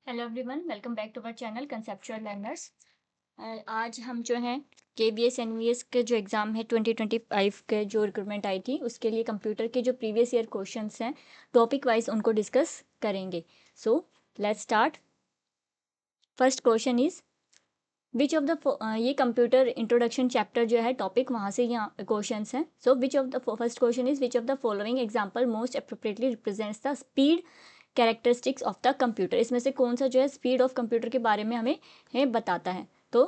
Hello everyone, welcome back to our channel conceptual learners. आज हम जो हैं KVS NVS के जो एग्ज़ाम है 2025 के जो रिक्रूटमेंट आई थी उसके लिए कंप्यूटर के जो प्रीवियस ईयर क्वेश्चंस हैं टॉपिक वाइज उनको डिस्कस करेंगे। So let's start. First question is which of the ये कंप्यूटर इंट्रोडक्शन चैप्टर जो है टॉपिक वहाँ से यहाँ क्वेश्चंस हैं। So which of the first question is which of the following example most appropriately represents the speed characteristics of the computer. इसमें से कौन सा जो है स्पीड ऑफ कंप्यूटर के बारे में हमें बताता है। तो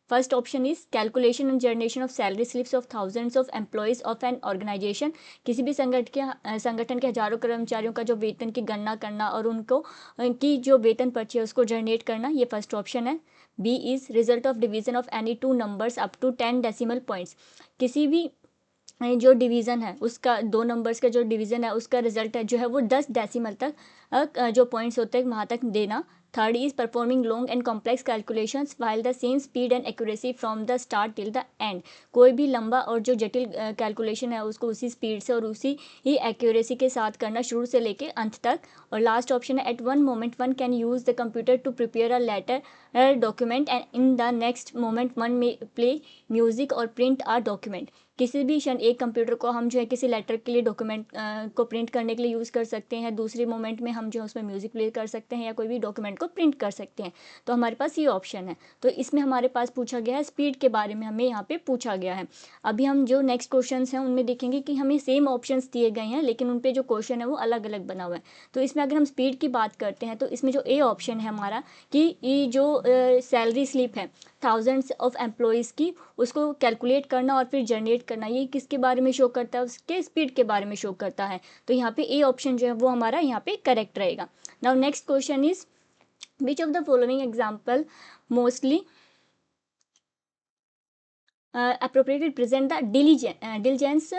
first option is calculation and generation of salary slips of thousands of employees of an organisation. किसी भी संगठन के हजारों कर्मचारियों का जो वेतन की गणना करना और उनकी जो वेतन पर्ची है उसको जनरेट करना, ये फर्स्ट ऑप्शन है। B is result of division of any two numbers up to 10 decimal points. किसी भी जो डिवीज़न है उसका, दो नंबर्स का जो डिवीज़न है उसका रिजल्ट है जो है वो 10 डेसिमल तक जो पॉइंट्स होते हैं वहाँ तक देना। Third is performing long and complex calculations while the same speed and accuracy from the start till the end. कोई भी लंबा और जो जटिल कैलकुलेशन है उसको उसी स्पीड से और उसी ही एक्यूरेसी के साथ करना शुरू से लेके अंत तक। और लास्ट ऑप्शन है at one moment one can use the computer to prepare a letter document and in the next moment one may play music और प्रिंट आ डॉक्यूमेंट। किसी भी क्षण एक कंप्यूटर को हम जो है किसी लेटर के लिए डॉक्यूमेंट को प्रिंट करने के लिए यूज़ कर सकते हैं, दूसरे मोमेंट में हम जो है उसमें म्यूज़िक प्ले कर सकते हैं या कोई भी डॉक्यूमेंट को प्रिंट कर सकते हैं। तो हमारे पास ये ऑप्शन है। तो इसमें हमारे पास पूछा गया है स्पीड के बारे में, हमें यहाँ पे पूछा गया है। अभी हम जो नेक्स्ट क्वेश्चन हैं उनमें देखेंगे कि हमें सेम ऑप्शन दिए गए हैं लेकिन उन पर जो क्वेश्चन है वो अलग अलग बना हुआ है। तो इसमें अगर हम स्पीड की बात करते हैं तो इसमें जो ए ऑप्शन है हमारा कि ये जो सैलरी स्लिप है थाउजेंड्स ऑफ एम्प्लॉयज़ की, उसको कैलकुलेट करना और फिर जनरेट करना, ये किसके बारे में शो करता है, उसके स्पीड के बारे में शो करता है। तो यहाँ पे ए ऑप्शन जो है वो हमारा यहाँ पे करेक्ट रहेगा। Now next question is which of the following example mostly appropriately present the diligence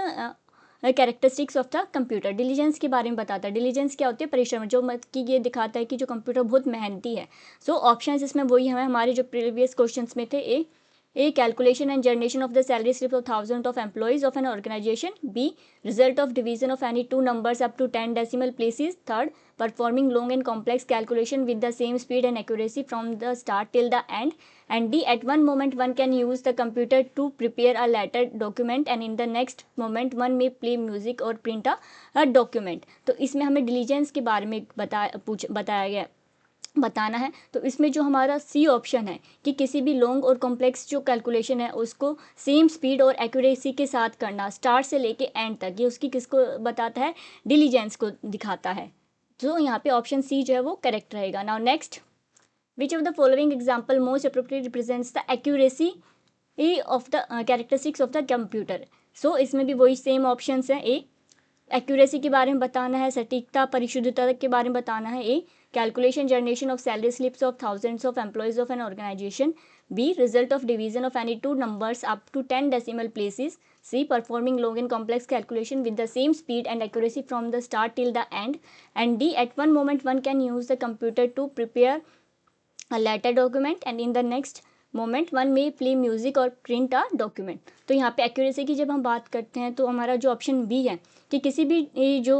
characteristics of the computer. Diligence के बारे में बताता है। डिलीजेंस क्या होती है? परिश्रम, जो मत कि ये दिखाता है कि जो कंप्यूटर बहुत मेहनती है। सो ऑप्शंस इसमें वही हमें हमारे जो प्रीवियस क्वेश्चंस में थे। A calculation and generation of the salary slip of thousand of employees of an organisation. B result of division of any two numbers up to 10 decimal places. Third performing long and complex calculation with the same speed and accuracy from the start till the end. And D at one moment one can use the computer to prepare a letter document and in the next moment one may play music or print a document। तो इसमें हमें diligence के बारे में बताया गया बताना है। तो इसमें जो हमारा सी ऑप्शन है कि किसी भी लॉन्ग और कॉम्प्लेक्स जो कैलकुलेशन है उसको सेम स्पीड और एक्यूरेसी के साथ करना स्टार्ट से लेके एंड तक, ये उसकी किसको बताता है? डिलीजेंस को दिखाता है। तो यहाँ पे ऑप्शन सी जो है वो करेक्ट रहेगा। Now next, which of the following example most appropriate represents the accuracy of the characteristics of the computer. So इसमें भी वही सेम ऑप्शन है। ए एक्यूरेसी के बारे में बताना है, सटीकता परिशुद्धता के बारे में बताना है। A calculation generation of salary slips of thousands of employees of an organisation. B result of division of any two numbers up to 10 decimal places. C performing long and complex calculation with the same speed and accuracy from the start till the end. And D at one moment one can use the computer to prepare a letter document and in the next moment one may play music और print a document। तो यहाँ पे accuracy की जब हम बात करते हैं तो हमारा जो ऑप्शन बी है कि किसी भी जो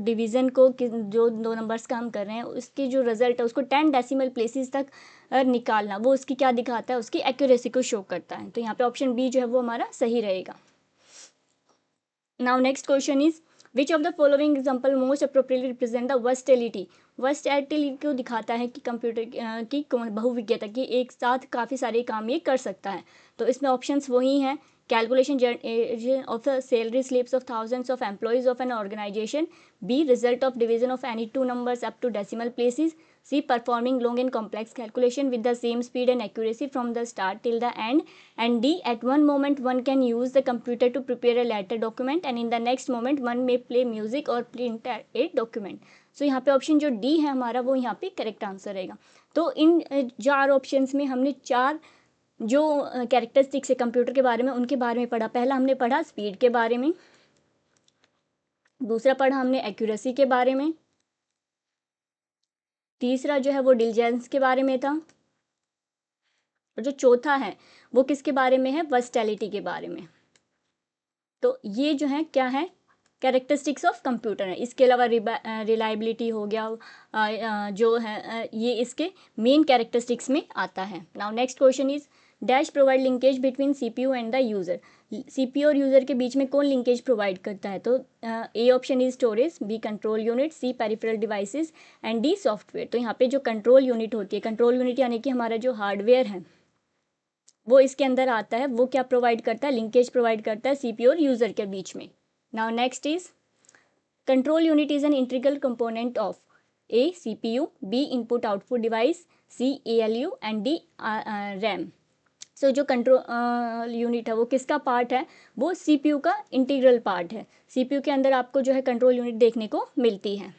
डिवीज़न को जो दो नंबर्स का हम कर रहे हैं उसकी जो रिजल्ट है उसको 10 डेसिमल प्लेसेस तक निकालना, वो उसकी क्या दिखाता है? उसकी एक्यूरेसी को शो करता है। तो यहाँ पे ऑप्शन बी जो है वो हमारा सही रहेगा। Now next question is which of the following example most appropriately represent the versatility. Versatility को दिखाता है कि कंप्यूटर की बहुविज्ञता की एक साथ काफ़ी सारे काम ये कर सकता है। तो इसमें ऑप्शंस वही हैं calculation of the salary slips of thousands of employees of an organisation. B result of division of any two numbers up to decimal places. C performing long and complex calculation with the same speed and accuracy from the start till the end. And D at one moment one can use the computer to prepare a letter document and in the next moment one may play music or print a document। सो यहाँ पे option जो D है हमारा वो यहाँ पे correct answer रहेगा। तो इन चार ऑप्शंस में हमने चार जो कैरेक्टरिस्टिक्स है कंप्यूटर के बारे में उनके बारे में पढ़ा। पहला हमने पढ़ा स्पीड के बारे में, दूसरा पढ़ा हमने एक्यूरेसी के बारे में, तीसरा जो है वो डिलीजेंस के बारे में था, और जो चौथा है वो किसके बारे में है? वर्सटैलिटी के बारे में। तो ये जो है क्या है? कैरेक्टरिस्टिक्स ऑफ कंप्यूटर है। इसके अलावा रिलायबिलिटी हो गया, जो है ये इसके मेन कैरेक्टरिस्टिक्स में आता है। Now next question is dash provide linkage between CPU and the user. CPU और यूज़र के बीच में कौन लिंकेज प्रोवाइड करता है? तो A option is storage, B control unit, C peripheral devices and D software. तो यहाँ पे जो कंट्रोल यूनिट होती है, कंट्रोल यूनिट यानी कि हमारा जो हार्डवेयर है वो इसके अंदर आता है, वो क्या प्रोवाइड करता है? लिंकेज प्रोवाइड करता है सीपीयू और यूज़र के बीच में। Now next is control unit is an integral component of a CPU, B input output device, C ALU and D RAM. So जो कंट्रोल यूनिट है वो किसका पार्ट है? वो सीपीयू का इंटीग्रल पार्ट है। सीपीयू के अंदर आपको जो है कंट्रोल यूनिट देखने को मिलती है।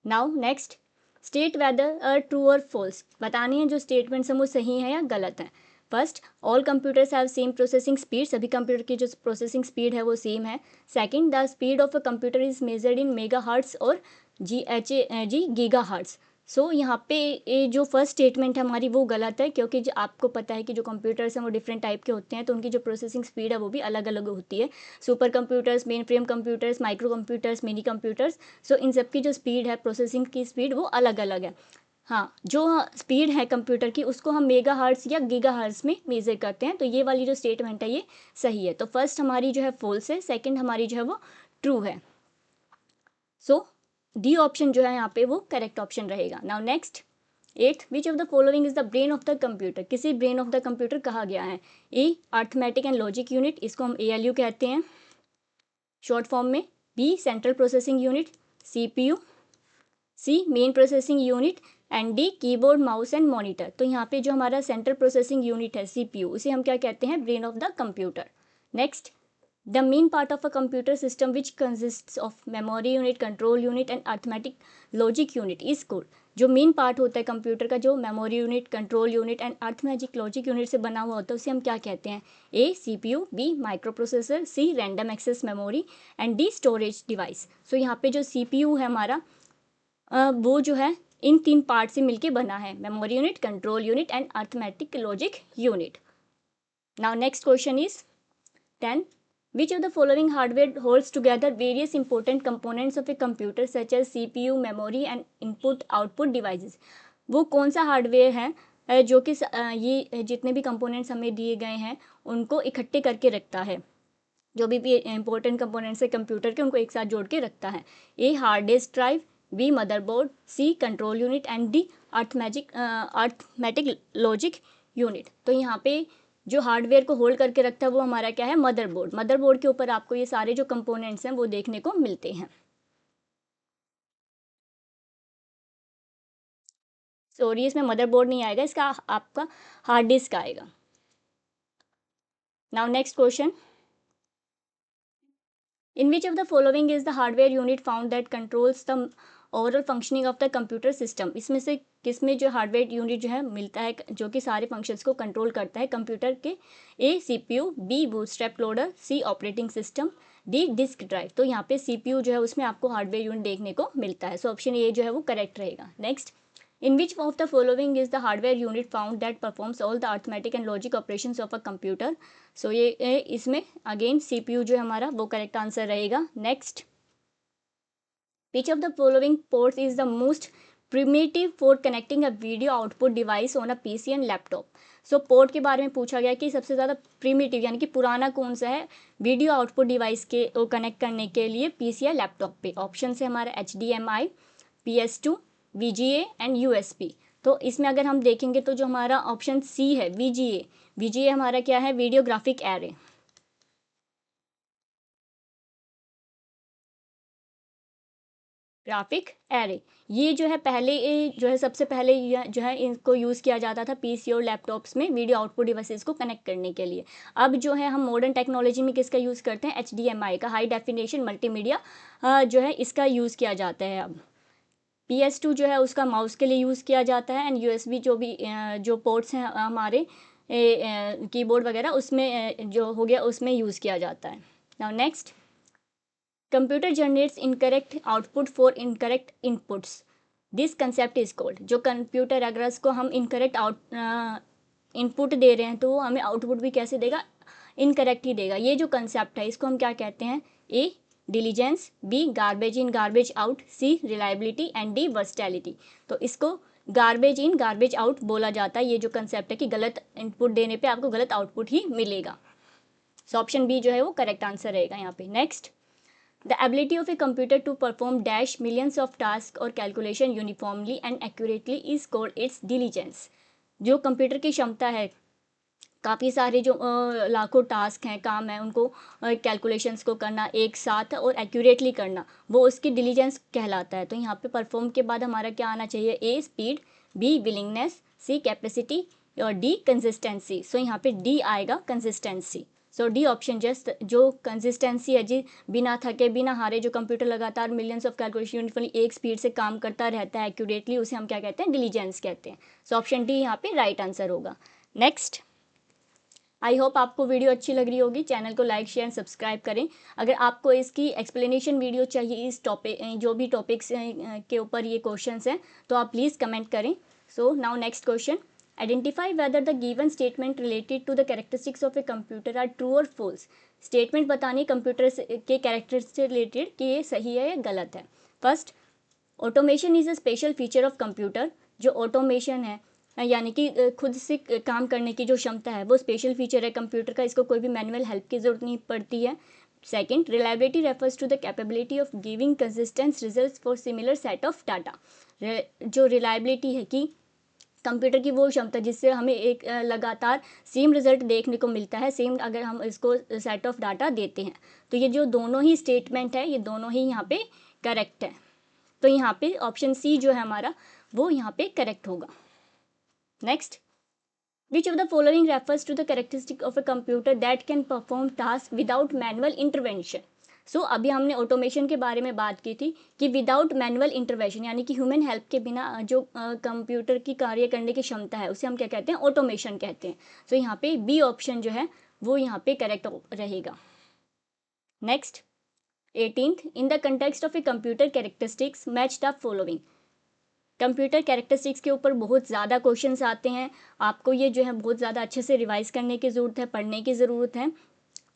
Now next, state whether true और फॉल्स। बतानी है जो स्टेटमेंट्स हैं वो सही है या गलत है। First, all computers have same processing speed. सभी कंप्यूटर की जो प्रोसेसिंग स्पीड है वो सेम है। Second, the speed of a computer is measured in megahertz और गीगा हर्ट्स। सो यहाँ पे ये जो फर्स्ट स्टेटमेंट है हमारी वो गलत है, क्योंकि जो आपको पता है कि जो कंप्यूटर्स हैं वो डिफरेंट टाइप के होते हैं, तो उनकी जो प्रोसेसिंग स्पीड है वो भी अलग अलग होती है। Supercomputers, mainframe computers, microcomputers, minicomputers, so इन सब की जो स्पीड है, प्रोसेसिंग की स्पीड, वो अलग अलग है। हाँ, जो स्पीड है कंप्यूटर की उसको हम मेगा हर्ट्स या गीगा हर्ट्स में मेज़र करते हैं। तो ये वाली जो स्टेटमेंट है ये सही है। तो फर्स्ट हमारी जो है फॉल्स है, सेकंड हमारी जो है वो ट्रू है। सो डी ऑप्शन जो है यहाँ पे वो करेक्ट ऑप्शन रहेगा। Now next, eighth, which of the following is the brain of the computer. किसी ब्रेन ऑफ द कंप्यूटर कहा गया है? A arithmetic and logic unit, इसको हम एएलयू कहते हैं शॉर्ट फॉर्म में। B central processing unit, CPU. C main processing unit and D keyboard, mouse and monitor. तो यहाँ पे जो हमारा सेंट्रल प्रोसेसिंग यूनिट है सीपीयू, उसे हम क्या कहते हैं? Brain of the computer. Next, the main part of a computer system which consists of memory unit, control unit and arithmetic logic unit is called. जो मेन पार्ट होता है computer का, जो memory unit, control unit and arithmetic logic unit से बना हुआ होता है, उसे हम क्या कहते हैं? A CPU, B microprocessor, C random access memory and D storage device. So यहाँ पे जो सीपीयू है हमारा वो जो है इन तीन पार्ट से मिलके बना है, memory unit, control unit and arithmetic logic unit. Now next question is 10, which of the following hardware holds together various important components of a computer such as CPU, memory and input output devices। वो कौन सा hardware है जो कि ये जितने भी components हमें दिए गए हैं उनको इकट्ठे करके रखता है, जो भी इंपॉर्टेंट कंपोनेंट्स है कंप्यूटर के उनको एक साथ जोड़ के रखता है। A hard disk drive, B motherboard, C control unit and D arithmetic logic unit. तो यहाँ पे जो हार्डवेयर को होल्ड करके रखता है वो हमारा क्या है? मदरबोर्ड। मदरबोर्ड के ऊपर आपको ये सारे जो कंपोनेंट्स हैं वो देखने को मिलते हैं। सॉरी, इसमें मदरबोर्ड नहीं आएगा, इसका आपका हार्ड डिस्क आएगा। Now next question, in which of the following is the hardware unit found that controls the overall functioning of the computer system. इसमें से किस में जो हार्डवेयर यूनिट जो है मिलता है जो कि सारे फंक्शंस को कंट्रोल करता है कंप्यूटर के? A CPU, B bootstrap loader, C operating system, D disk drive. तो यहाँ पे सीपीयू जो है उसमें आपको हार्डवेयर यूनिट देखने को मिलता है। सो ऑप्शन ए जो है वो करेक्ट रहेगा। Next, in which of the following is the hardware unit found that performs all the arithmetic and logic operations of a computer. So ये इसमें अगेन सीपीयू जो है हमारा वो करेक्ट आंसर रहेगा। Next, which of the following ports is the most primitive for connecting a video output device on a PC and laptop। So port के बारे में पूछा गया कि सबसे ज़्यादा प्रिमिटिव यानी कि पुराना कौन सा है वीडियो आउटपुट डिवाइस के कनेक्ट करने के लिए पीसी या लैपटॉप पे। ऑप्शन है हमारा HDMI, PS2, VGA and USB। तो इसमें अगर हम देखेंगे तो जो हमारा ऑप्शन सी है VGA हमारा क्या है? Video graphic array. Graphic array ये जो है पहले जो है सबसे पहले जो है इनको यूज़ किया जाता था पीसी और लैपटॉप्स में वीडियो आउटपुट डिवाइसेस को कनेक्ट करने के लिए। अब जो है हम मॉडर्न टेक्नोलॉजी में किसका यूज़ करते हैं? HDMI का, हाई डेफिनेशन मल्टीमीडिया जो है इसका यूज़ किया जाता है। अब PS2 जो है उसका माउस के लिए यूज़ किया जाता है एंड USB जो भी जो पोर्ट्स हैं हमारे कीबोर्ड वगैरह उसमें जो हो गया उसमें यूज़ किया जाता है। Now next, computer generates incorrect output for incorrect inputs, this concept is called. जो कंप्यूटर अगर इसको हम इनकरेक्ट इनपुट दे रहे हैं तो वो हमें आउटपुट भी कैसे देगा? इनकरेक्ट ही देगा। ये जो कंसेप्ट है इसको हम क्या कहते हैं? A diligence, B garbage in garbage out, C reliability and D versatility. तो इसको गार्बेज इन गार्बेज आउट बोला जाता है। ये जो कंसेप्ट है कि गलत इनपुट देने पे आपको गलत आउटपुट ही मिलेगा। सो ऑप्शन बी जो है वो करेक्ट आंसर रहेगा यहाँ पे। Next, the ability of a computer to perform dash millions of task और calculation uniformly and accurately is called its diligence. जो कंप्यूटर की क्षमता है काफ़ी सारे जो लाखों टास्क हैं, काम है, उनको कैलकुलेशंस को करना एक साथ और एक्यूरेटली करना, वो उसकी डिलीजेंस कहलाता है। तो यहाँ पे परफॉर्म के बाद हमारा क्या आना चाहिए? A speed, B willingness, C capacity और डी कंसिस्टेंसी। सो यहाँ पे डी आएगा consistency. So D option just जो कंसिस्टेंसी है जी, बिना थके बिना हारे जो कंप्यूटर लगातार मिलियंस ऑफ कैलकुलेशन यूनिफॉर्मली एक स्पीड से काम करता रहता है एक्यूरेटली, उसे हम क्या कहते हैं? डिलीजेंस कहते हैं। सो ऑप्शन डी यहाँ पे राइट आंसर होगा। नेक्स्ट, आई होप आपको वीडियो अच्छी लग रही होगी। चैनल को लाइक शेयर सब्सक्राइब करें। अगर आपको इसकी एक्सप्लेनेशन वीडियो चाहिए इस टॉपिक जो भी टॉपिक्स के ऊपर ये क्वेश्चंस हैं तो आप प्लीज़ कमेंट करें। So now next question, identify whether the given statement related to the characteristics of a computer are true और फॉल्स। स्टेटमेंट बतानी कंप्यूटर के कैरेक्टर से रिलेटेड कि ये सही है या गलत है। First, automation is a special feature of computer. जो ऑटोमेशन है यानी कि खुद से काम करने की जो क्षमता है वो स्पेशल फीचर है कंप्यूटर का, इसको कोई भी मैनुअल हेल्प की ज़रूरत नहीं पड़ती है। Second, reliability refers to the capability of giving consistent results for similar set of data. जो रिलायबिलिटी है कि कंप्यूटर की वो क्षमता जिससे हमें एक लगातार सेम रिजल्ट देखने को मिलता है, सेम अगर हम इसको सेट ऑफ डाटा देते हैं। तो ये जो दोनों ही स्टेटमेंट है ये दोनों ही यहाँ पे करेक्ट है। तो यहाँ पे ऑप्शन सी जो है हमारा वो यहाँ पे करेक्ट होगा। Next, which of the following refers to the characteristic of a computer that can perform tasks without manual intervention? सो अभी हमने ऑटोमेशन के बारे में बात की थी कि विदाउट मैनुअल इंटरवेंशन यानी कि ह्यूमन हेल्प के बिना जो कंप्यूटर की कार्य करने की क्षमता है उसे हम क्या कहते हैं? ऑटोमेशन कहते हैं। सो यहाँ पे बी ऑप्शन जो है वो यहाँ पे करेक्ट रहेगा। Next, 18th, in the context of a computer characteristics match the following. Computer characteristics के ऊपर बहुत ज़्यादा क्वेश्चंस आते हैं। आपको ये जो है बहुत ज़्यादा अच्छे से रिवाइज करने की ज़रूरत है, पढ़ने की ज़रूरत है।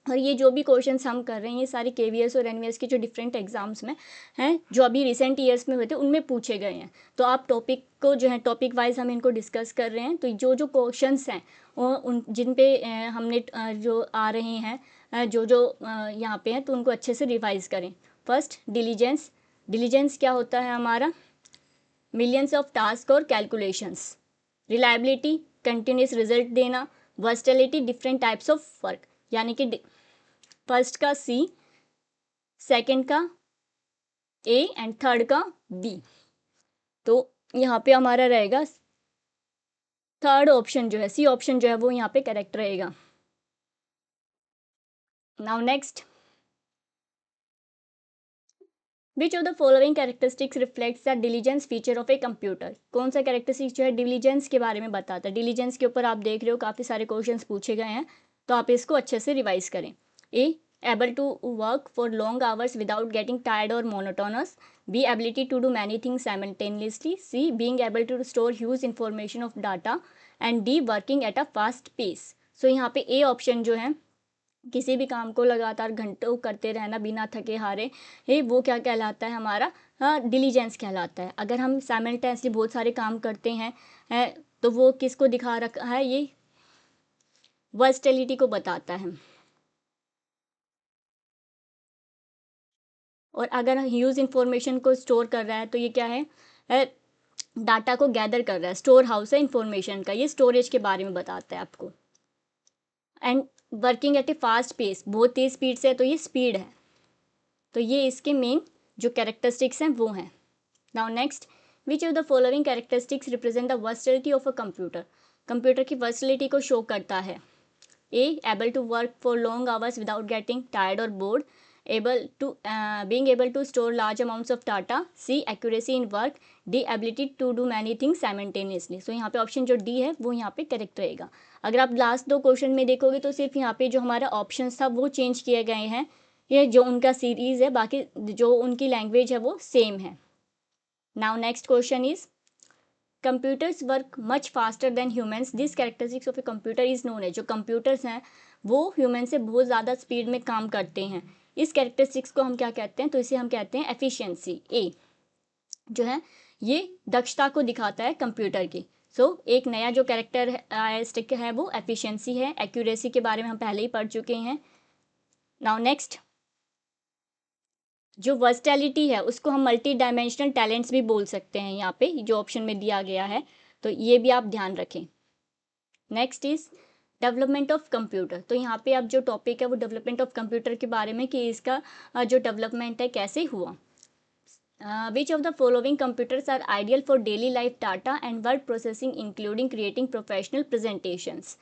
और ये जो भी क्वेश्चंस हम कर रहे हैं ये सारे KVS और NVS के जो डिफरेंट एग्जाम्स में हैं जो अभी रिसेंट ईयर्स में हुए थे उनमें पूछे गए हैं। तो आप टॉपिक को जो है टॉपिक वाइज हम इनको डिस्कस कर रहे हैं। तो जो जो क्वेश्चंस हैं वो उन जिन पे हमने जो आ रहे हैं जो जो यहाँ पे हैं तो उनको अच्छे से रिवाइज करें। First, diligence. डिलीजेंस क्या होता है हमारा? मिलियंस ऑफ टास्क और कैलकुलेशंस। रिलायबिलिटी, कंटिन्यूस रिजल्ट देना। Versatility, different types of work. यानी कि फर्स्ट का सी, सेकंड का ए एंड थर्ड का बी। तो यहाँ पे हमारा रहेगा थर्ड ऑप्शन जो है सी ऑप्शन जो है वो यहाँ पे करेक्ट रहेगा। Now next, which of the following characteristics reflects the diligence feature of a computer. कौन सा कैरेक्टरिस्टिक्स जो है डिलीजेंस के बारे में बताता है? डिलीजेंस के ऊपर आप देख रहे हो काफ़ी सारे क्वेश्चंस पूछे गए हैं तो आप इसको अच्छे से रिवाइज करें। A, able to work for long hours without getting tired और monotonous. B, ability to do many things simultaneously. C, being able to store huge information of data. And D, working at a fast pace. So यहाँ पे A option जो है किसी भी काम को लगातार घंटों करते रहना बिना थके हारे वो क्या कहलाता है हमारा? डिलीजेंस कहलाता है। अगर हम साइमल्टेनियसली बहुत सारे काम करते हैं तो वो किसको दिखा रखा है? ये वर्सटिलिटी को बताता है। और अगर ह्यूज इंफॉर्मेशन को स्टोर कर रहा है तो ये क्या है? डाटा को गैदर कर रहा है, स्टोर हाउस है इंफॉर्मेशन का, ये स्टोरेज के बारे में बताता है आपको। And working at a fast pace, बहुत तेज स्पीड से है तो ये स्पीड है। तो ये इसके मेन जो कैरेक्टरिस्टिक्स हैं वो हैं। Now next, which of the following characteristics represent the versatility of a computer. Computer की वर्सटिलिटी को शो करता है। A, able to work for long hours without getting tired और bored. Able to being able to store large amounts of data. C, accuracy in work. D, ability to do many things simultaneously. So यहाँ पे option जो D है वो यहाँ पे correct रहेगा। अगर आप लास्ट दो क्वेश्चन में देखोगे तो सिर्फ यहाँ पे जो हमारा ऑप्शन था वो चेंज किए गए हैं, ये जो उनका सीरीज़ है, बाकी जो उनकी लैंग्वेज है वो सेम है। Now next question is, computers work much faster than humans, this characteristics of a computer is known है। जो कंप्यूटर्स हैं वो ह्यूमन से बहुत ज़्यादा स्पीड में काम करते हैं। इस कैरेक्टरिस्टिक्स को हम क्या कहते हैं, तो इसे हम कहते हैं एफिशिएंसी। ए जो है ये दक्षता को दिखाता है कंप्यूटर की। एक नया जो कैरेक्टरिस्टिक है वो एफिशिएंसी है। एक्यूरेसी के बारे में हम पहले ही पढ़ चुके हैं। नाउ नेक्स्ट, जो वर्सटैलिटी है उसको हम मल्टी डायमेंशनल टैलेंट्स भी बोल सकते हैं यहाँ पे, जो ऑप्शन में दिया गया है, तो ये भी आप ध्यान रखें। Next is development of computer. तो यहाँ पे अब जो टॉपिक है वो डेवलपमेंट ऑफ कंप्यूटर के बारे में, कि इसका जो डेवलपमेंट है कैसे हुआ। Which of the following computers are ideal for daily life data and word processing including creating professional presentations?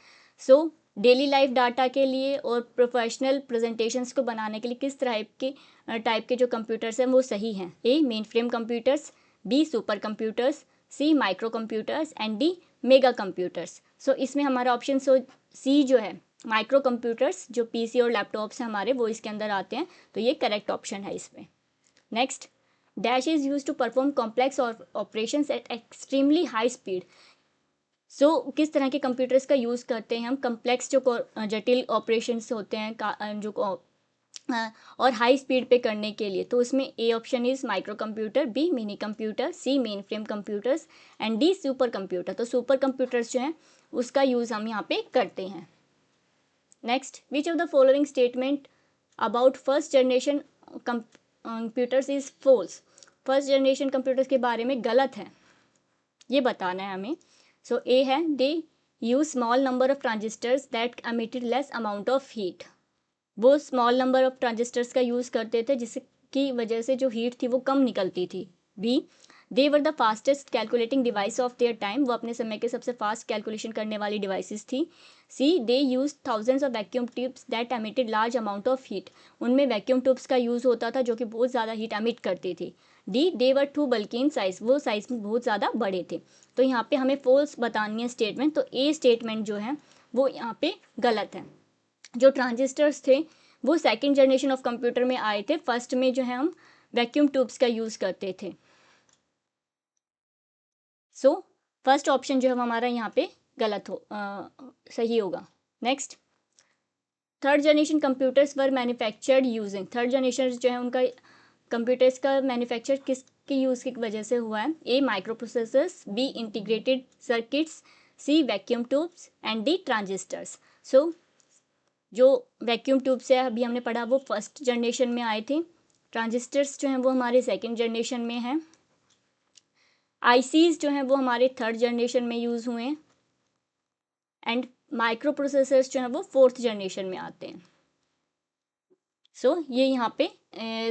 Daily life data के लिए और प्रोफेशनल प्रेजेंटेशंस को बनाने के लिए किस टाइप के जो कंप्यूटर्स हैं वो सही हैं। A mainframe computers, B supercomputers, C microcomputers and D mega computers. इसमें हमारा ऑप्शन सी जो है माइक्रो कंप्यूटर्स, जो पीसी और लैपटॉप्स हैं हमारे, वो इसके अंदर आते हैं, तो ये करेक्ट ऑप्शन है इसमें। Next, dash is use to perform complex operations at extremely high speed. किस तरह के कंप्यूटर्स का यूज़ करते हैं हम कम्प्लेक्स जो जटिल ऑपरेशंस होते हैं और हाई स्पीड पे करने के लिए। तो उसमें A option is microcomputer, B minicomputer, C mainframe computers and D supercomputer. तो सुपर कंप्यूटर्स जो हैं उसका यूज़ हम यहाँ पे करते हैं। Next, which of the following statement about first generation computers is false. First generation computers के बारे में गलत है, ये बताना है हमें। ए है they use small number of transistors that emitted less amount of heat. वो स्मॉल नंबर ऑफ ट्रांजिस्टर्स का यूज़ करते थे जिसकी वजह से जो हीट थी वो कम निकलती थी। Be they were the fastest calculating device of their time. वो अपने समय के सबसे फास्ट कैलकुलेशन करने वाली डिवाइसेस थी। C they use thousands of vacuum tubes that emitted large amount of heat. उनमें वैक्यूम ट्यूब्स का यूज़ होता था जो कि बहुत ज़्यादा हीट एमिट करती थी। डी दे वर टू बल्कि इन साइज, वो साइज में बहुत ज़्यादा बड़े थे। तो यहाँ पे हमें फॉल्स बतानी है स्टेटमेंट, तो ए स्टेटमेंट जो है वो यहाँ पे गलत है। जो ट्रांजिस्टर्स थे वो सेकेंड जनरेशन ऑफ कंप्यूटर में आए थे, फर्स्ट में जो है हम वैक्यूम ट्यूब्स का यूज़ करते थे। फर्स्ट ऑप्शन जो है हमारा यहाँ पे सही होगा। नेक्स्ट, थर्ड जनरेशन कंप्यूटर्स वर मैन्युफैक्चर्ड यूजिंग। थर्ड जनरेशन जो है उनका कंप्यूटर्स का मैन्युफैक्चर किसकी यूज़ की वजह से हुआ है। A microprocessors, B integrated circuits, C vacuum tubes and D transistors. जो वैक्यूम ट्यूब्स है अभी हमने पढ़ा वो फर्स्ट जनरेशन में आए थे। ट्रांजिस्टर्स जो हैं वो हमारे सेकेंड जनरेशन में हैं। आईसीज जो हैं वो हमारे थर्ड जनरेशन में यूज़ हुए हैं एंड माइक्रो प्रोसेसर्स जो हैं वो फोर्थ जनरेशन में आते हैं। ये यहाँ पे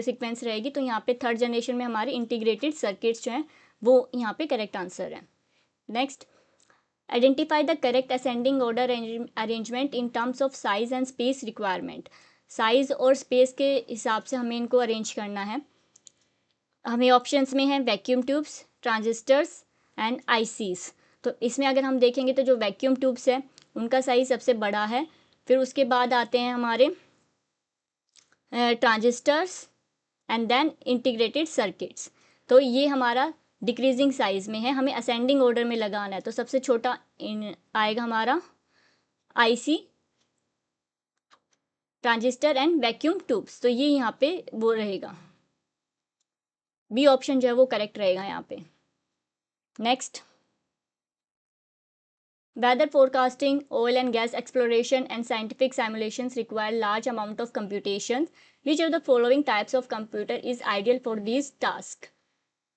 सीक्वेंस रहेगी। तो यहाँ पे थर्ड जनरेशन में हमारे इंटीग्रेटेड सर्किट्स जो हैं वो यहाँ पे करेक्ट आंसर है। Next, identify the correct ascending order arrangement in terms of size and space requirement. Size और स्पेस के हिसाब से हमें इनको अरेंज करना है। हमें ऑप्शंस में है vacuum tubes, transistors and ICs. तो इसमें अगर हम देखेंगे तो जो वैक्यूम ट्यूब्स है उनका साइज सबसे बड़ा है, फिर उसके बाद आते हैं हमारे transistors and then integrated circuits. तो ये हमारा डिक्रीजिंग साइज में है, हमें असेंडिंग ऑर्डर में लगाना है। तो सबसे छोटा आएगा हमारा IC, transistor and vacuum tubes. तो ये यहाँ पे वो रहेगा, बी ऑप्शन जो है वो करेक्ट रहेगा यहाँ पे। Next, weather forecasting, oil and gas exploration and scientific simulations require large amount of computations. Which of the following types of computer is ideal for these tasks?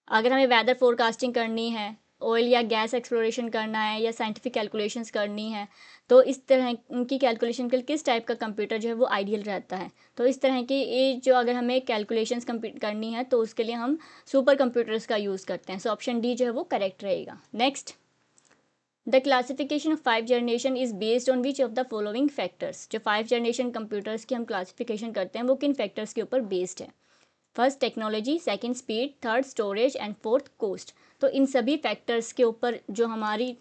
अगर हमें वेदर फोरकास्टिंग करनी है, ऑयल या gas exploration करना है या scientific calculations करनी है, तो इस तरह की कैलकुलेशन के लिए किस टाइप का कंप्यूटर जो है वो आइडियल रहता है। तो इस तरह की ये जो अगर हमें कैलकुलेशंस करनी है तो उसके लिए हम सुपर कंप्यूटर्स का यूज़ करते हैं। ऑप्शन डी जो है वो करेक्ट रहेगा। Next, the classification of 5 generation is based on which of the following factors. जो 5 जनरेशन कंप्यूटर्स की हम क्लासिफिकेशन करते हैं वो किन फैक्टर्स के ऊपर बेस्ड है। First technology, second speed, third storage and fourth cost. तो इन सभी फैक्टर्स के ऊपर जो हमारी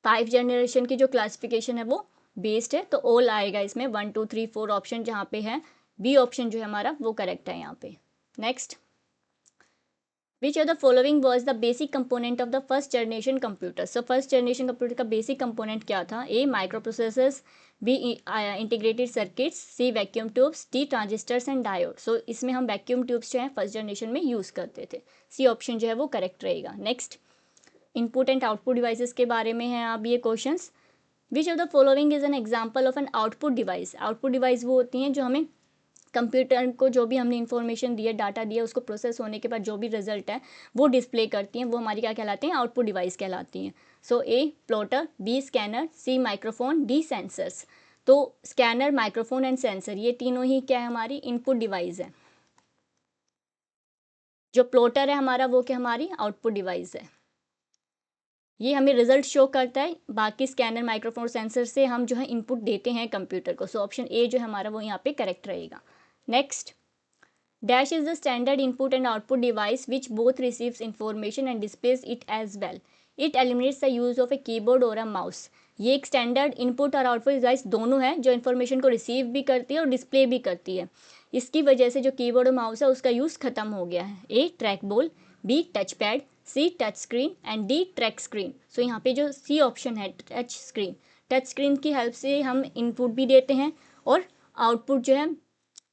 5 जनरेशन की जो क्लासिफिकेशन है वो बेस्ड है। तो ऑल आएगा इसमें 1 2 3 4 ऑप्शन जहाँ पे है, बी ऑप्शन जो है हमारा वो करेक्ट है यहाँ पे। Next, which of the following was the basic component of the first generation computer. So first generation computer का बेसिक कंपोनेंट क्या था? A microprocessors, B integrated circuits, C vacuum tubes, D transistors and diode. So इसमें हम vacuum tubes जो है first generation में use करते थे। सी ऑप्शन जो है वो करेक्ट रहेगा। Next, input and output devices के बारे में है अब ये questions. Which of the following is an example of N output device. Output device वो होती हैं जो हमें कंप्यूटर को जो भी हमने इन्फॉर्मेशन दिया, डाटा दिया, उसको प्रोसेस होने के बाद जो भी रिजल्ट है वो डिस्प्ले करती हैं, वो हमारी क्या कहलाती हैं? आउटपुट डिवाइस कहलाती हैं। सो ए प्लॉटर, बी स्कैनर, सी माइक्रोफोन, डी सेंसर्स। तो स्कैनर, माइक्रोफोन एंड सेंसर ये तीनों ही क्या है? हमारी इनपुट डिवाइस है। जो प्लॉटर है हमारा वो क्या? हमारी आउटपुट डिवाइस है। ये हमें रिजल्ट शो करता है। बाकी स्कैनर, माइक्रोफोन, सेंसर से हम जो है इनपुट देते हैं कंप्यूटर को। सो ऑप्शन ए जो है हमारा वो यहाँ पे करेक्ट रहेगा। Next, dash is the standard input and output device which both receives information and displays it as well. It eliminates the use of a keyboard और अ माउस। ये एक स्टैंडर्ड इनपुट और आउटपुट डिवाइस दोनों है जो information को receive भी करती है और डिस्प्ले भी करती है। इसकी वजह से जो कीबोर्ड और माउस है उसका यूज़ खत्म हो गया है। A track ball, B touch pad, C touch screen and D track screen. So यहाँ पे जो सी ऑप्शन है टच स्क्रीन, टच स्क्रीन की हेल्प से हम इनपुट भी देते हैं और आउटपुट जो है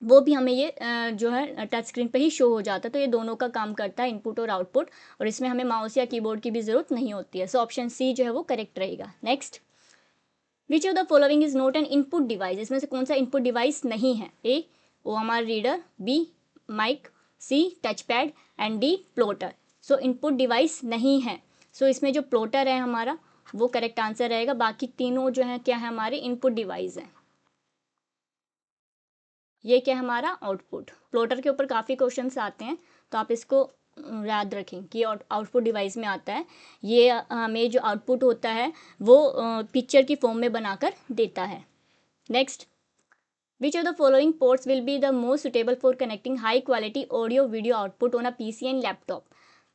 वो भी हमें ये जो है टच स्क्रीन पे ही शो हो जाता है। तो ये दोनों का काम करता है, इनपुट और आउटपुट, और इसमें हमें माउस या कीबोर्ड की भी ज़रूरत नहीं होती है। सो ऑप्शन सी जो है वो करेक्ट रहेगा। Next, which of the following is not an input device. इसमें से कौन सा इनपुट डिवाइस नहीं है? ए ओ हमारा reader, B mic, C touch pad and D plotter. So input device नहीं है। सो इसमें जो प्लॉटर है हमारा वो करेक्ट आंसर रहेगा। बाकी तीनों जो है क्या है? हमारे इनपुट डिवाइस है। ये क्या है? हमारा आउटपुट। प्लॉटर के ऊपर काफ़ी क्वेश्चंस आते हैं तो आप इसको याद रखें कि आउटपुट डिवाइस में आता है। ये हमें जो आउटपुट होता है वो पिक्चर की फॉर्म में बनाकर देता है। Next, which of the following ports will be the most suitable for connecting high quality audio video output on a PC and laptop.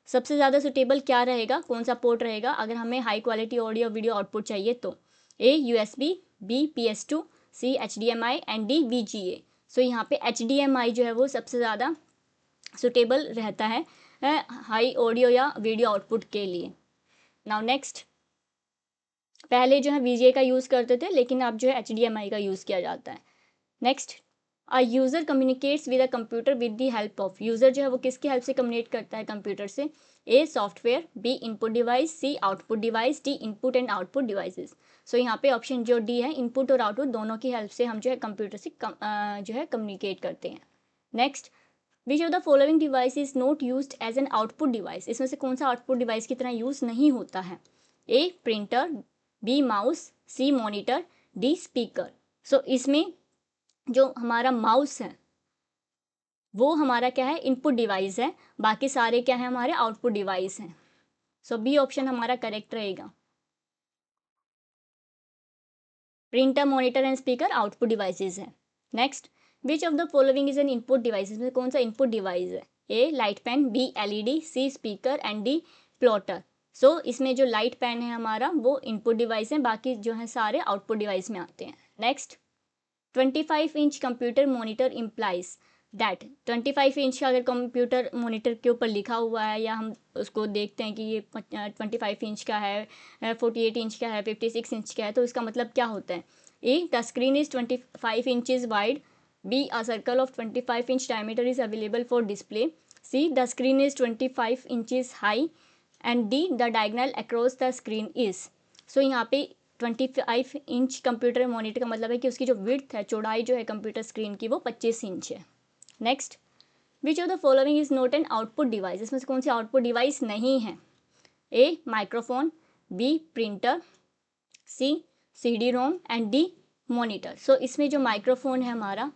सबसे ज़्यादा सुटेबल क्या रहेगा? कौन सा पोर्ट रहेगा अगर हमें high quality audio video output चाहिए? तो A USB, B PS2, C HDMI and D VGA। So यहाँ पे HDMI जो है वो सबसे ज़्यादा सुटेबल रहता है हाई ऑडियो या वीडियो आउटपुट के लिए। नाउ नेक्स्ट, पहले जो है VGA का यूज़ करते थे लेकिन अब जो है HDMI का यूज़ किया जाता है। Next, a user communicates with a computer with the help of. User जो है वो किसकी हेल्प से कम्युनिकेट करता है कंप्यूटर से? A software, B input device, C output device, D input and output devices. So यहाँ पे ऑप्शन जो डी है, इनपुट और आउटपुट दोनों की हेल्प से हम जो है कंप्यूटर से जो है कम्युनिकेट करते हैं। Next, which of the following device is not used as an output device. इसमें से कौन सा आउटपुट डिवाइस की तरह यूज़ नहीं होता है? ए प्रिंटर, बी माउस, सी मॉनिटर, डी स्पीकर। सो इसमें जो हमारा माउस है वो हमारा क्या है? इनपुट डिवाइस है। बाकी सारे क्या है? हमारे आउटपुट डिवाइस हैं। सो बी ऑप्शन हमारा करेक्ट रहेगा। Printer, monitor and speaker output devices है। Next, which of the following is an input device. में कौन सा इनपुट डिवाइस है? A light pen, B LED, C speaker and D plotter. So इसमें जो light pen है हमारा वो इनपुट डिवाइस है, बाकी जो है सारे आउटपुट डिवाइस में आते हैं। Next, 25-inch computer monitor implies that. 25 inch का अगर कंप्यूटर मॉनिटर के ऊपर लिखा हुआ है या हम उसको देखते हैं कि ये 25 इंच का है, 48 इंच का है, 56 इंच का है, तो इसका मतलब क्या होता है? A the screen is 25 inches wide, B a circle of 25 inch diameter is available for display, C the screen is 25 inches high and D the diagonal across the screen is. So यहाँ पे 25 inch computer monitor का मतलब है कि उसकी जो width है, चौड़ाई जो है कंप्यूटर स्क्रीन की, वो 25 इंच है। Next, which of the following is not an output device. इसमें से कौन सी आउटपुट डिवाइस नहीं है? A microphone, B printer, C CD-ROM and D monitor. So इसमें जो माइक्रोफोन है हमारा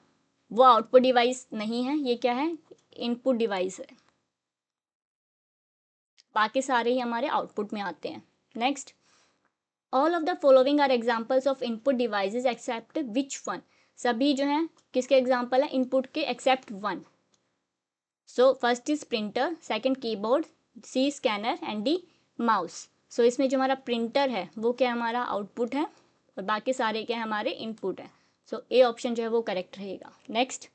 वो आउटपुट डिवाइस नहीं है, ये क्या है? इनपुट डिवाइस है। बाकी सारे ही हमारे आउटपुट में आते हैं। Next, all of the following are examples of input devices except which one. सभी जो हैं किसके एग्जाम्पल है? इनपुट के except one. So first is printer, second keyboard, C scanner and D mouse. So इसमें जो हमारा प्रिंटर है वो क्या हमारा आउटपुट है और बाकी सारे क्या हमारे इनपुट है। सो ए ऑप्शन जो है वो करेक्ट रहेगा। Next,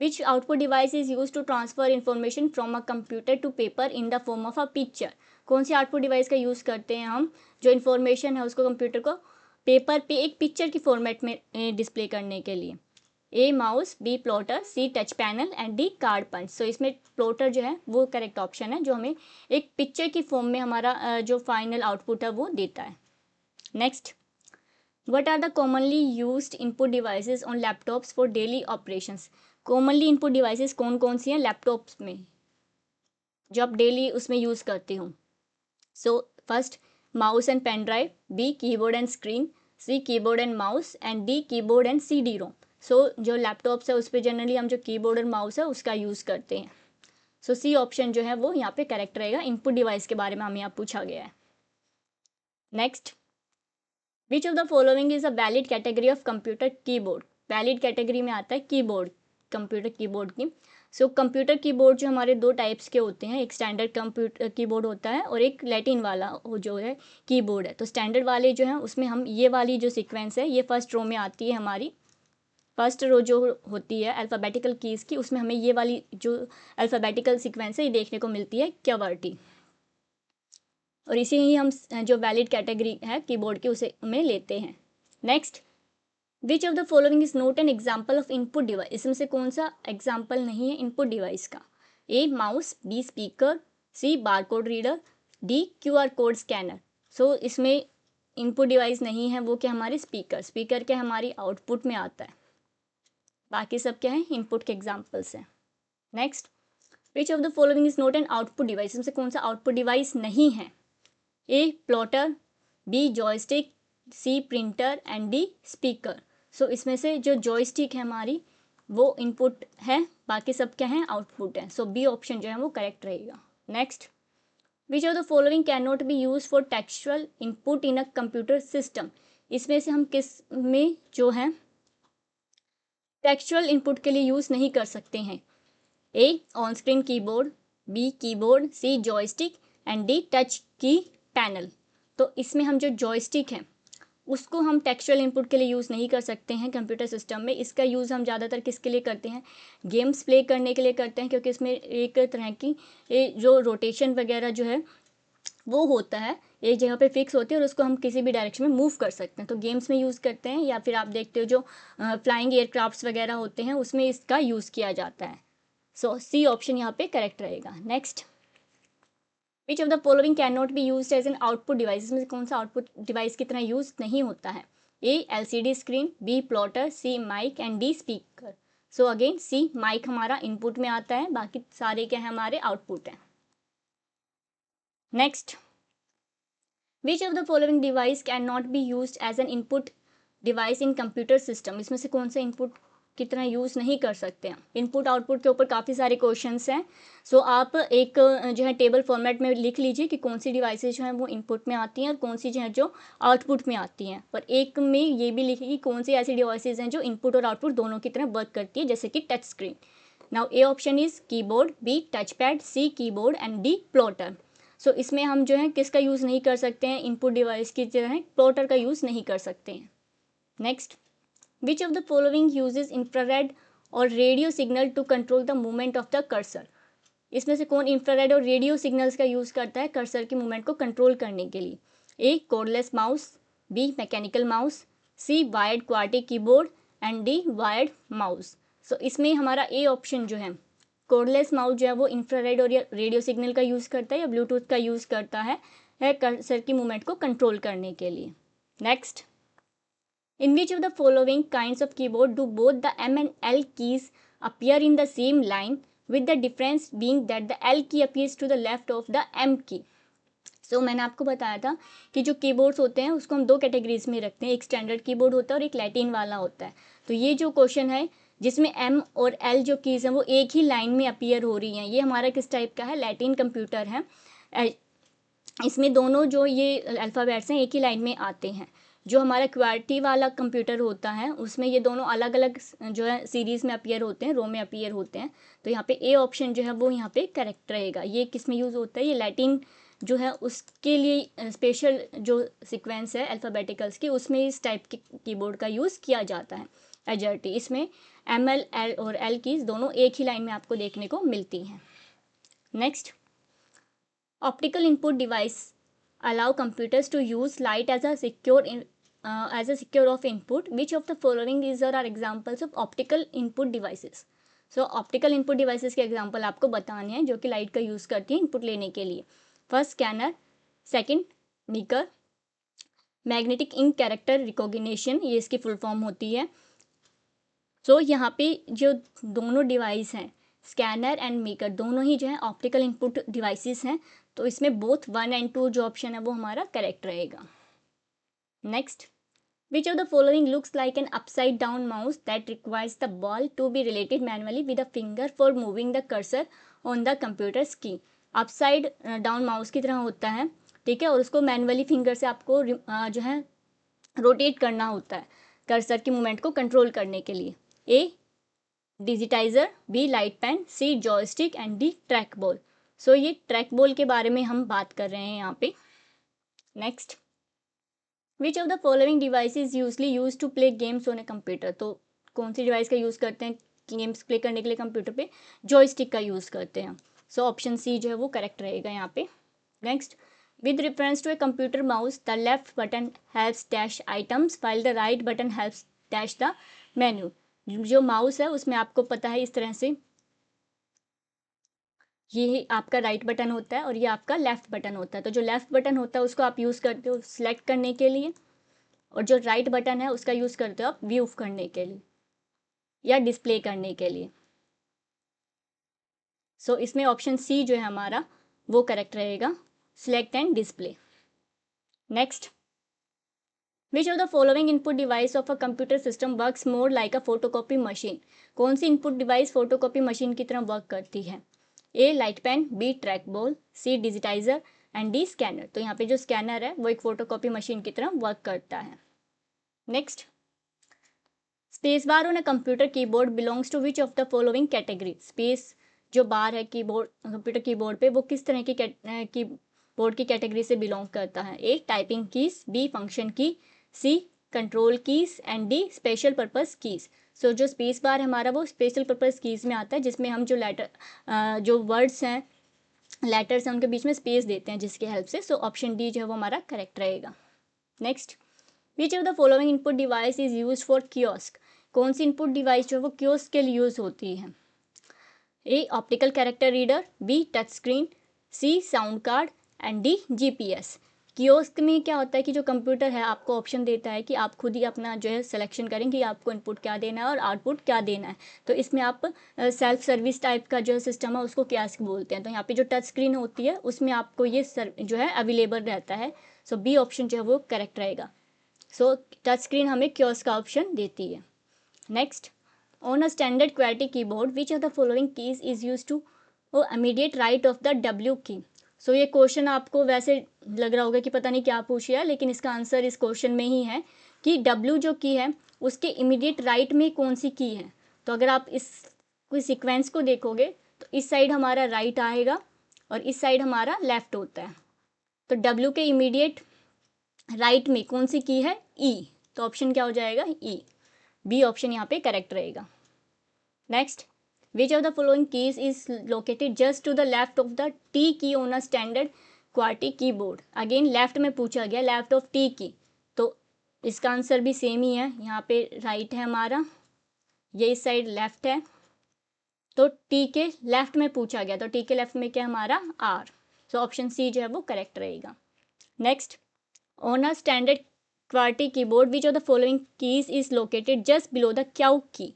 which output device is use to transfer information from a computer to paper in the form of a picture. कौन सी आउटपुट डिवाइस का यूज़ करते हैं हम, जो इन्फॉर्मेशन है उसको कंप्यूटर को पेपर पे एक पिक्चर की फॉर्मेट में डिस्प्ले करने के लिए। A mouse, B plotter, C touch panel and D card punch. So इसमें प्लॉटर जो है वो करेक्ट ऑप्शन है, जो हमें एक पिक्चर की फॉर्म में हमारा जो फाइनल आउटपुट है वो देता है। Next, what are the commonly used input devices on laptops for daily operations. Commonly input devices कौन कौन सी हैं लैपटॉप्स में जो आप डेली उसमें यूज़ करते हो। So first, mouse and pen drive, B keyboard and screen, C keyboard and mouse and D keyboard and CD ROM. So जो लैपटॉप्स है उस पर जनरली हम जो कीबोर्ड और माउस है उसका यूज़ करते हैं। सो सी ऑप्शन जो है वो यहाँ पे करेक्ट रहेगा। इनपुट डिवाइस के बारे में हमें यहाँ पूछा गया है। Next, which of the following is a valid category of computer keyboard. Valid category में आता है कीबोर्ड, कंप्यूटर कीबोर्ड की। सो कंप्यूटर कीबोर्ड जो हमारे दो टाइप्स के होते हैं, एक स्टैंडर्ड कंप्यूटर कीबोर्ड होता है और एक लैटिन वाला जो है कीबोर्ड है। तो स्टैंडर्ड वाले जो हैं उसमें हम ये वाली जो सीक्वेंस है ये फर्स्ट रो में आती है, हमारी फर्स्ट रो जो होती है अल्फ़ाबेटिकल कीज़ की, उसमें हमें ये वाली जो अल्फ़ाबेटिकल सीक्वेंस है ये देखने को मिलती है क्यवर्टी, और इसी ही हम जो वैलिड कैटेगरी है कीबोर्ड की उसे में लेते हैं। Next, which of the following is not an example of input device. इसमें से कौन सा एग्जाम्पल नहीं है इनपुट डिवाइस का। A mouse, B speaker, C barcode reader, D QR code scanner. So इसमें इनपुट डिवाइस नहीं है वो क्या हमारे स्पीकर। स्पीकर क्या हमारी आउटपुट में आता है, बाकी सब क्या है इनपुट के एग्जाम्पल्स हैं। Next, which of the following is not an output device. इसमें से कौन सा आउटपुट डिवाइस नहीं है। A plotter, B joystick, C printer and D speaker. So इसमें से जो जॉयस्टिक है हमारी वो इनपुट है, बाकी सब क्या है आउटपुट है। सो बी ऑप्शन जो है वो करेक्ट रहेगा। Next, which of the following can not be use for textual input in a computer system. इसमें से हम किस में जो है टेक्सचुअल इनपुट के लिए यूज़ नहीं कर सकते हैं। A on screen keyboard, B keyboard, C joystick and D touch key panel. तो इसमें हम जो जॉयस्टिक है उसको हम टेक्सचुअल इनपुट के लिए यूज़ नहीं कर सकते हैं कंप्यूटर सिस्टम में। इसका यूज़ हम ज़्यादातर किसके लिए करते हैं, गेम्स प्ले करने के लिए करते हैं, क्योंकि इसमें एक तरह की जो रोटेशन वगैरह जो है वो होता है, एक जगह पे फिक्स होती है और उसको हम किसी भी डायरेक्शन में मूव कर सकते हैं। तो गेम्स में यूज़ करते हैं, या फिर आप देखते हो जो फ्लाइंग एयरक्राफ्ट्स वगैरह होते हैं उसमें इसका यूज़ किया जाता है। सो सी ऑप्शन यहाँ पे करेक्ट रहेगा। Next, which of the following can not be use as an output device. इसमें से कौन सा आउटपुट डिवाइस की तरह यूज नहीं होता है। A LCD screen, B plotter, C mic and D speaker. So again C mic हमारा इनपुट में आता है, बाकी सारे क्या है हमारे आउटपुट हैं। Next, which of the following device can not be use as an input device in computer system. इसमें से कौन सा इनपुट की तरह यूज़ नहीं कर सकते हैं। इनपुट आउटपुट के ऊपर काफ़ी सारे क्वेश्चंस हैं। सो आप एक जो है टेबल फॉर्मेट में लिख लीजिए कि कौन सी डिवाइसेज जो हैं वो इनपुट में आती हैं और कौन सी जो है जो आउटपुट में आती हैं। और एक में ये भी लिखिए कि कौन सी ऐसी डिवाइसेज हैं जो इनपुट और आउटपुट दोनों की तरह वर्क करती है, जैसे कि touch screen. Now A option is keyboard, B touch pad, C keyboard and D plotter. So इसमें हम जो है किसका यूज़ नहीं कर सकते हैं, इनपुट डिवाइस की तरह प्लॉटर का यूज़ नहीं कर सकते हैं। Next, which of the following uses infrared और radio signal to control the movement of the cursor. इसमें से कौन इंफ्रारेड और रेडियो सिग्नल्स का यूज़ करता है कर्सर की मूवमेंट को कंट्रोल करने के लिए। A cordless mouse, B mechanical mouse, C wired qwerty keyboard and D wired mouse. So इसमें हमारा ए ऑप्शन जो है कॉर्डलेस माउस जो है वो इंफ्रारेड और रेडियो सिग्नल का यूज़ करता है या ब्लूटूथ का यूज़ करता है कर्सर की मूवमेंट को कंट्रोल करने के लिए। Next, in which of the following kinds of keyboard do both the M and L keys appear in the same line, with the difference being that the L key appears to the left of the M key। सो मैंने आपको बताया था कि जो keyboards होते हैं उसको हम दो कैटेगरीज में रखते हैं, एक स्टैंडर्ड कीबोर्ड होता है और एक लैटिन वाला होता है। तो ये जो क्वेश्चन है जिसमें M और L जो कीज़ हैं वो एक ही लाइन में अपीयर हो रही हैं, ये हमारा किस टाइप का है, लैटिन कंप्यूटर है। इसमें दोनों जो ये अल्फ़ाबेट्स हैं एक ही लाइन में आते हैं। जो हमारा क्वार्टी वाला कंप्यूटर होता है उसमें ये दोनों अलग अलग जो है सीरीज़ में अपीयर होते हैं, रो में अपीयर होते हैं। तो यहाँ पे ए ऑप्शन जो है वो यहाँ पे करेक्ट रहेगा। ये किस में यूज़ होता है, ये लैटिन जो है उसके लिए स्पेशल जो सीक्वेंस है अल्फ़ाबेटिकल्स की उसमें इस टाइप के कीबोर्ड का यूज़ किया जाता है। एजर्टी। इसमें ML, L और L कीज दोनों एक ही लाइन में आपको देखने को मिलती हैं। Next, optical input device allow computers to use light as a secure of input. Which of the following is or are examples of optical input devices? So optical input devices के example आपको बताने हैं जो कि light का use करती हैं input लेने के लिए। First, scanner. Second, MICR. Magnetic ink character recognition, ये इसकी फुल फॉर्म होती है। सो यहाँ पे जो दोनों डिवाइस हैं, स्कैनर एंड मीकर, दोनों ही जो है ऑप्टिकल इनपुट डिवाइसेस हैं। तो इसमें बोथ 1 और 2 जो ऑप्शन है वो हमारा करेक्ट रहेगा। Next, which of the following looks like an upside down mouse that requires the ball to be related manually with a finger for moving the cursor on the computer screen. Upside down mouse की तरह होता है, ठीक है, और उसको manually finger से आपको जो है रोटेट करना होता है कर्सर की मूवमेंट को कंट्रोल करने के लिए। A digitizer, B light pen, C joystick and D track ball. So ये ट्रैक बॉल के बारे में हम बात कर रहे हैं यहाँ पे। Next, which of the following device is usually use to play games on a computer. तो कौन सी डिवाइस का यूज़ करते हैं गेम्स प्ले करने के लिए कंप्यूटर पे? जॉयस्टिक का यूज़ करते हैं। सो ऑप्शन सी जो है वो करेक्ट रहेगा यहाँ पे। Next, with reference to a computer mouse, the left button helps dash items while the right button helps dash the menu। जो माउस है उसमें आपको पता है इस तरह से ये आपका राइट बटन होता है और ये आपका लेफ्ट बटन होता है। तो जो लेफ्ट बटन होता है उसको आप यूज़ करते हो सिलेक्ट करने के लिए, और जो राइट बटन है उसका यूज़ करते हो आप व्यू करने के लिए या डिस्प्ले करने के लिए। सो इसमें ऑप्शन सी जो है हमारा वो करेक्ट रहेगा, select and display. Next, which of the following input device of a computer system works more like a photocopy machine. कौन सी इनपुट डिवाइस फोटोकॉपी मशीन की तरह वर्क करती है? A light pen, B track ball, C digitizer and D scanner. तो यहाँ पे जो स्कैनर है वो एक फोटोकॉपी मशीन की तरह वर्क करता है। Next, space bar on a computer keyboard belongs to which of the following category. Space जो बार है कीबोर्ड कंप्यूटर कीबोर्ड पे वो किस तरह की कीबोर्ड की कैटेगरी से बिलोंग करता है? A typing keys, B function key, C control keys and D special purpose keys. So जो स्पेस बार है हमारा वो स्पेशल पर्पस कीज में आता है, जिसमें हम जो जो वर्ड्स हैं लेटर्स हैं उनके बीच में स्पेस देते हैं जिसकी हेल्प से। सो ऑप्शन डी जो है वो हमारा करेक्ट रहेगा। Next, which of the following input device is use for kiosk. कौन सी इनपुट डिवाइस जो है वो कियोस्क के लिए यूज होती है? A optical character reader, B touch screen, C sound card and D GPS. Kiosk में क्या होता है कि जो कंप्यूटर है आपको ऑप्शन देता है कि आप खुद ही अपना जो है सिलेक्शन करें कि आपको इनपुट क्या देना है और आउटपुट क्या देना है। तो इसमें आप सेल्फ सर्विस टाइप का जो सिस्टम है उसको कियोस्क बोलते हैं। तो यहाँ पे जो टच स्क्रीन होती है उसमें आपको ये जो है अवेलेबल रहता है। सो बी ऑप्शन जो है वो करेक्ट रहेगा। सो टच स्क्रीन हमें कियोस्क का ऑप्शन देती है। Next, on a standard quality keyboard which of the following keys is use to immediate right of the W key. So ये क्वेश्चन आपको वैसे लग रहा होगा कि पता नहीं क्या पूछ है, लेकिन इसका आंसर इस क्वेश्चन में ही है कि डब्ल्यू जो की है उसके इमीडिएट राइट में कौन सी की है। तो अगर आप इस कोई सीक्वेंस को देखोगे तो इस साइड हमारा राइट आएगा और इस साइड हमारा लेफ्ट होता है। तो डब्ल्यू के इमीडिएट राइट में कौन सी की है? ई। तो ऑप्शन क्या हो जाएगा? ई। बी ऑप्शन यहाँ पे करेक्ट रहेगा। Next, which of the following keys is located just to the left of the T key on a standard qwerty keyboard. Again left में पूछा गया, लेफ्ट ऑफ टी की, तो इसका आंसर भी सेम ही है। यहाँ पे राइट है हमारा, ये इस साइड लेफ्ट है, तो टी के लेफ्ट में पूछा गया, तो टी के लेफ्ट में क्या हमारा? आर। सो ऑप्शन सी जो है वो करेक्ट रहेगा। Next, on a standard qwerty keyboard which of the following keys is located just below the Q की।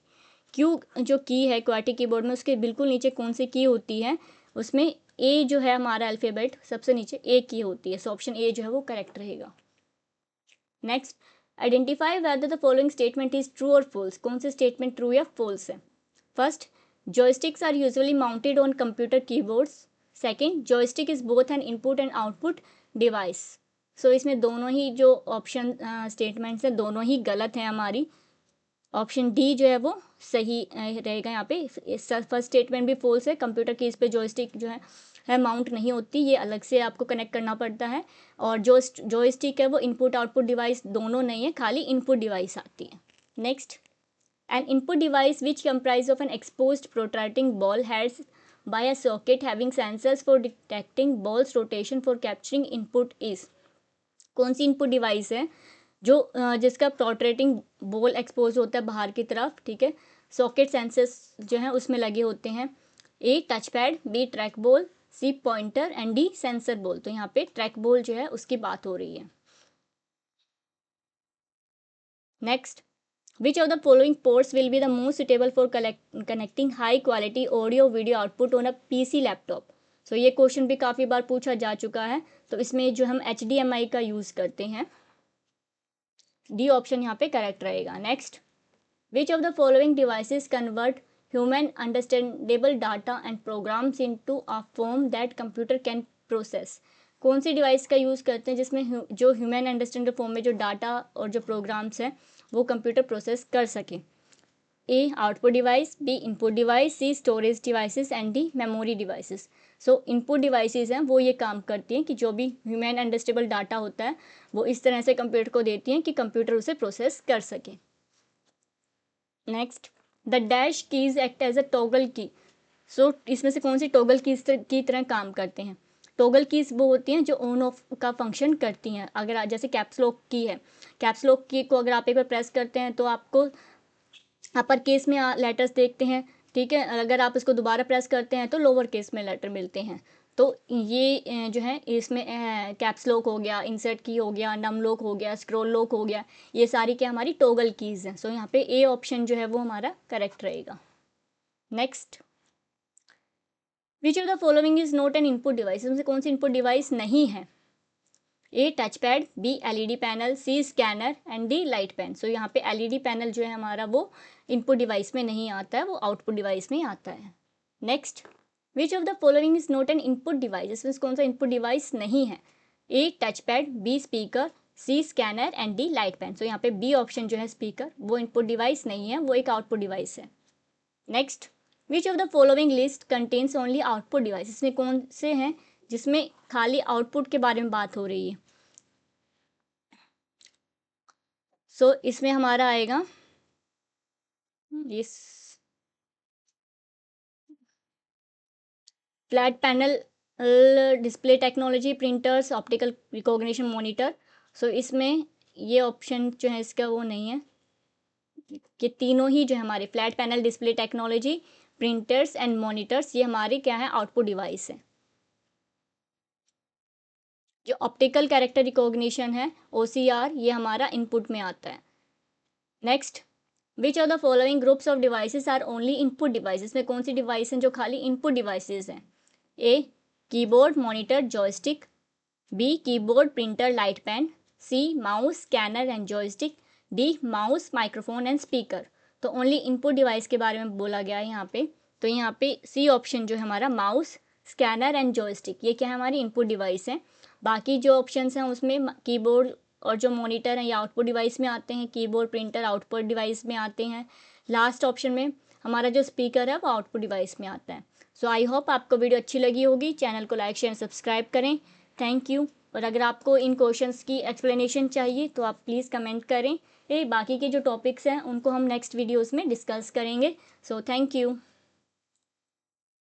क्यू जो की है क्वार्टी कीबोर्ड में उसके बिल्कुल नीचे कौन सी की होती है? उसमें ए जो है हमारा अल्फ़ाबेट सबसे नीचे ए की होती है। सो ऑप्शन ए जो है वो करेक्ट रहेगा। Next, identify whether the following statement is true और फॉल्स। कौन सी स्टेटमेंट ट्रू या फॉल्स है? First, joysticks are usually mounted on computer keyboards. Second, joystick is both an input and output device. So इसमें दोनों ही जो option statements हैं दोनों ही गलत हैं हमारी। ऑप्शन डी जो है वो सही रहेगा यहाँ पे। फर्स्ट स्टेटमेंट भी फॉल्स है, कंप्यूटर कीज पे जॉयस्टिक जो है माउंट नहीं होती, ये अलग से आपको कनेक्ट करना पड़ता है। और जो जॉयस्टिक है वो इनपुट आउटपुट डिवाइस दोनों नहीं है, खाली इनपुट डिवाइस आती है। Next, An input device which comprise of an exposed protruding ball heads by a socket having sensors for detecting ball's rotation for capturing input is। कौन सी इनपुट डिवाइस है जो जिसका प्रोट्रेटिंग बॉल एक्सपोज होता है बाहर की तरफ, ठीक है, सॉकेट सेंसर्स जो है उसमें लगे होते हैं। A touch pad, B track ball, C pointer and D sensor ball. तो यहाँ पे ट्रैक बॉल जो है उसकी बात हो रही है। Next, which of the following ports will be the most suitable for connecting high quality audio video output on a PC laptop? So ये क्वेश्चन भी काफ़ी बार पूछा जा चुका है, तो इसमें जो हम HDMI का यूज़ करते हैं, डी ऑप्शन यहाँ पे करेक्ट रहेगा। Next, which of the following devices convert human understandable data and programs into a form that computer can process? कौन सी डिवाइस का यूज़ करते हैं जिसमें जो ह्यूमन अंडरस्टैंडेबल फॉर्म में जो डाटा और जो प्रोग्राम्स हैं वो कंप्यूटर प्रोसेस कर सके। A output device, B input device, C storage devices and D memory devices. So input devices हैं वो ये काम करती हैं कि जो भी ह्यूमन अंडरस्टैंडेबल डाटा होता है वो इस तरह से कंप्यूटर को देती हैं कि कंप्यूटर उसे प्रोसेस कर सके। Next, the dash keys act as a toggle key. So इसमें से कौन सी टॉगल कीज की तरह काम करते हैं? टॉगल कीज वो होती हैं जो ऑन ऑफ का फंक्शन करती हैं। अगर जैसे कैप्स लॉक की है, कैप्स लॉक की को अगर आप एक बार प्रेस करते हैं तो आपको अपर केस में लेटर्स देखते हैं, ठीक है, अगर आप इसको दोबारा प्रेस करते हैं तो लोअर केस में लेटर मिलते हैं। तो ये जो है इसमें कैप्स लॉक हो गया, इंसर्ट की हो गया, नम लॉक हो गया, स्क्रॉल लॉक हो गया, ये सारी क्या हमारी टॉगल कीज़ हैं। सो यहाँ पे ए ऑप्शन जो है वो हमारा करेक्ट रहेगा। Next, which of the following is not an input device. इसमें से कौन सी इनपुट डिवाइस नहीं है? A touch pad, B LED panel, C scanner and D light pen. So यहाँ पे एलईडी पैनल जो है हमारा वो इनपुट डिवाइस में नहीं आता है, वो आउटपुट डिवाइस में आता है। Next, which of the following is not an input device. इसमें कौन सा इनपुट डिवाइस नहीं है? A touch pad, B speaker, C scanner and D light pen. So यहाँ पे बी ऑप्शन जो है स्पीकर वो इनपुट डिवाइस नहीं है, वो एक आउटपुट डिवाइस है। Next, which of the following list contains only output device. इसमें कौन से हैं जिसमें खाली आउटपुट के बारे में बात हो रही है? सो इसमें हमारा आएगा इस flat panel display technology, printers, optical recognition monitor. So इसमें ये ऑप्शन जो है इसका वो नहीं है। ये तीनों ही जो है हमारे flat panel display technology, printers and monitors, ये हमारे क्या है आउटपुट डिवाइस है। जो ऑप्टिकल कैरेक्टर रिकॉग्निशन है OCR, ये हमारा इनपुट में आता है। Next, which of the following groups of devices are only input devices. में कौन सी डिवाइस हैं जो खाली इनपुट डिवाइसेस हैं? A keyboard, monitor, joystick, B keyboard, printer, light pen, C mouse, scanner and joystick, D mouse, microphone and speaker. तो only input device के बारे में बोला गया है यहाँ पे। तो यहाँ पे सी ऑप्शन जो है हमारा माउस, स्कैनर एंड जॉयस्टिक, ये क्या है हमारी इनपुट डिवाइस है। बाकी जो ऑप्शंस हैं उसमें कीबोर्ड और जो मॉनिटर हैं ये आउटपुट डिवाइस में आते हैं, कीबोर्ड, प्रिंटर आउटपुट डिवाइस में आते हैं। लास्ट ऑप्शन में हमारा जो स्पीकर है वो आउटपुट डिवाइस में आता है। सो आई होप आपको वीडियो अच्छी लगी होगी। चैनल को लाइक शेयर सब्सक्राइब करें। Thank you. और अगर आपको इन क्वेश्चंस की एक्सप्लेनेशन चाहिए तो आप प्लीज़ कमेंट करें। बाकी के जो टॉपिक्स हैं उनको हम नेक्स्ट वीडियोज़ में डिस्कस करेंगे। So thank you.